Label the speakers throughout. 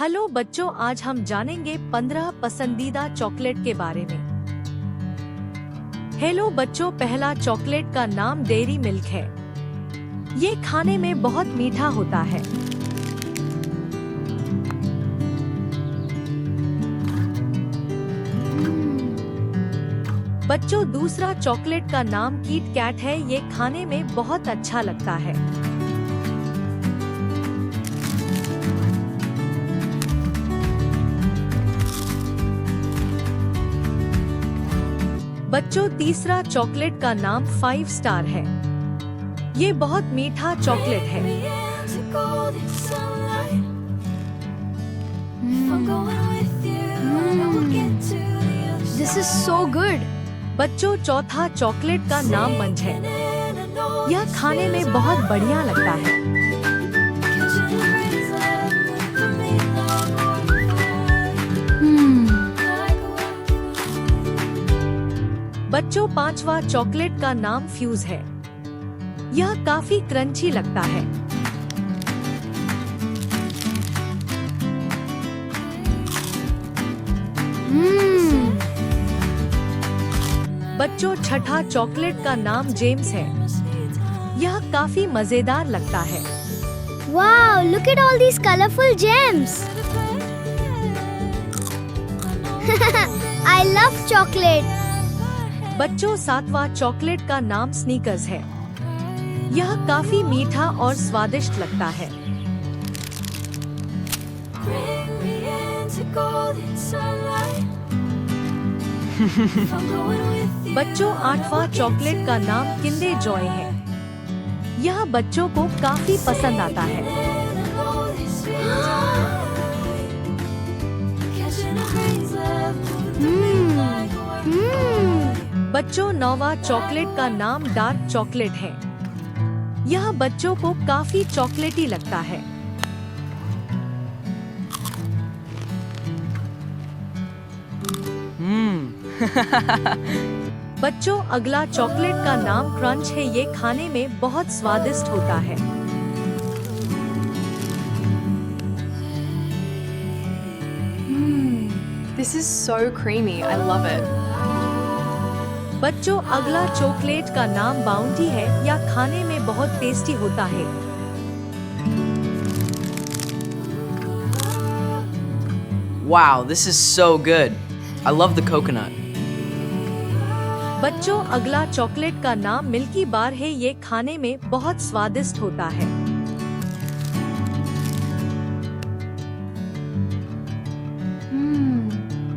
Speaker 1: Hello बच्चों, आज हम जानेंगे 15 पसंदीदा चॉकलेट के बारे में। हेलो बच्चों, पहला चॉकलेट का नाम डेयरी मिल्क है। ये खाने में बहुत मीठा होता है। बच्चों, दूसरा चॉकलेट का नाम किट कैट है। ये खाने में बहुत अच्छा लगता है। बच्चों, तीसरा चॉकलेट का नाम 5 स्टार है। ये बहुत मीठा चॉकलेट है।
Speaker 2: This is so good.
Speaker 1: बच्चों, चौथा चॉकलेट का नाम मंच है। यह खाने में बहुत बढ़िया लगता है। बच्चों, पांचवा चॉकलेट का नाम फ्यूज है। यह काफी क्रंची लगता है। बच्चों, छठा चॉकलेट का नाम जेम्स है। यह काफी मजेदार लगता है।
Speaker 2: Wow, look at all these colorful gems. I love chocolate.
Speaker 1: बच्चों, सातवां चॉकलेट का नाम स्नीकर्स है। यह काफी मीठा और स्वादिष्ट लगता है। बच्चों, आठवां चॉकलेट का नाम किंडर जॉय है। यह बच्चों को काफी पसंद आता है। बच्चों, नौवां चॉकलेट का नाम डार्क चॉकलेट है। यह बच्चों को काफी चॉकलेटी लगता है। बच्चों, अगला चॉकलेट का नाम क्रंच है। ये खाने में बहुत स्वादिष्ट होता है।
Speaker 3: This is so creamy. I love it.
Speaker 1: बच्चों, अगला चॉकलेट का नाम बाउंटी है। यह खाने में बहुत टेस्टी होता है।
Speaker 4: Wow, this is so good. I love the coconut.
Speaker 1: बच्चों, अगला चॉकलेट का नाम मिल्की बार है। ये खाने में बहुत स्वादिष्ट होता है।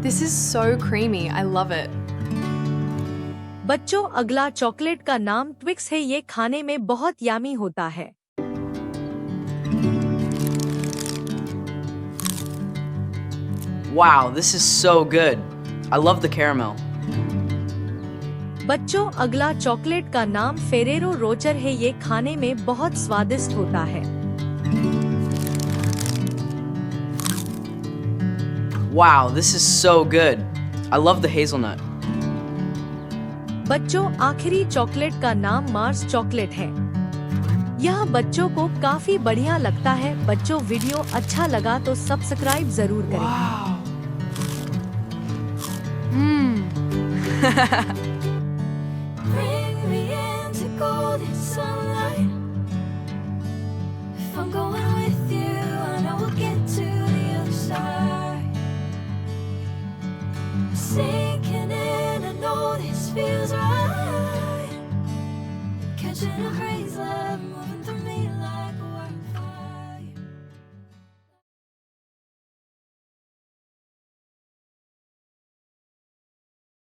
Speaker 3: This is so creamy. I love it.
Speaker 1: बच्चों, अगला चॉकलेट का नाम ट्विक्स है। ये खाने में बहुत यामी होता है।
Speaker 4: Wow, this is so good. I love the caramel.
Speaker 1: बच्चों, अगला चॉकलेट का नाम फेरेरो रोचर है। ये खाने में बहुत स्वादिष्ट होता है।
Speaker 4: Wow, this is so good. I love the hazelnut.
Speaker 1: बच्चों, आखिरी चॉकलेट का नाम मार्स चॉकलेट है। यह बच्चों को काफी बढ़िया लगता है। बच्चों, वीडियो अच्छा लगा तो सब्सक्राइब जरूर करें।
Speaker 5: Bring me into golden sunlight. If I'm going with you, I know we'll get to the other side. Sinking in, I know this feels right. Catching a breeze, love moving through me like